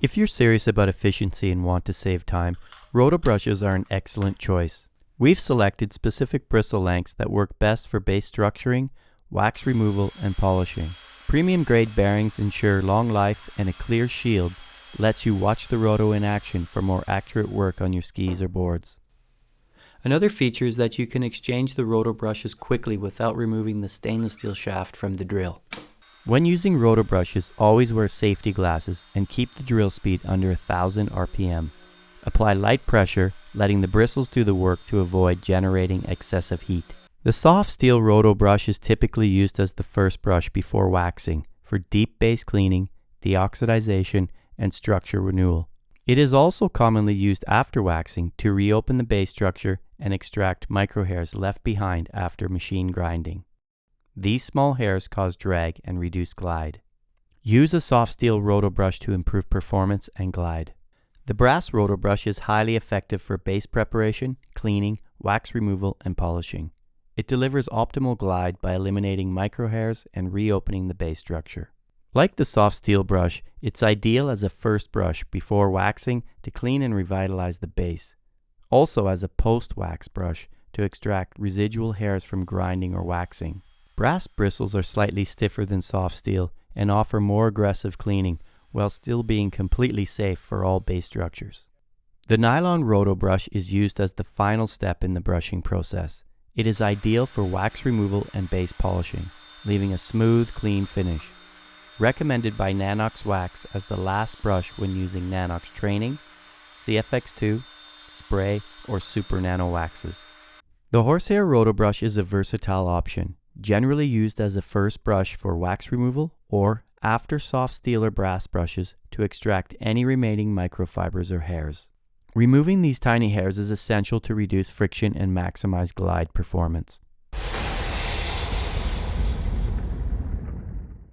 If you're serious about efficiency and want to save time, Roto Brushes are an excellent choice. We've selected specific bristle lengths that work best for base structuring, wax removal, and polishing. Premium grade bearings ensure long life, and a clear shield lets you watch the roto in action for more accurate work on your skis or boards. Another feature is that you can exchange the Roto Brushes quickly without removing the stainless steel shaft from the drill. When using Roto Brushes, always wear safety glasses and keep the drill speed under 1000 RPM. Apply light pressure, letting the bristles do the work to avoid generating excessive heat. The soft steel Roto brush is typically used as the first brush before waxing for deep base cleaning, deoxidization, and structure renewal. It is also commonly used after waxing to reopen the base structure and extract microhairs left behind after machine grinding. These small hairs cause drag and reduce glide. Use a soft steel Roto brush to improve performance and glide. The brass Roto brush is highly effective for base preparation, cleaning, wax removal, and polishing. It delivers optimal glide by eliminating microhairs and reopening the base structure. Like the soft steel brush, it's ideal as a first brush before waxing to clean and revitalize the base. Also as a post-wax brush to extract residual hairs from grinding or waxing. Brass bristles are slightly stiffer than soft steel and offer more aggressive cleaning while still being completely safe for all base structures. The nylon Roto brush is used as the final step in the brushing process. It is ideal for wax removal and base polishing, leaving a smooth, clean finish. Recommended by Nanox Wax as the last brush when using Nanox Training, CFX2, Spray, or Super Nano Waxes. The horsehair Roto brush is a versatile option, generally used as a first brush for wax removal or after soft steel or brass brushes to extract any remaining microfibers or hairs. Removing these tiny hairs is essential to reduce friction and maximize glide performance.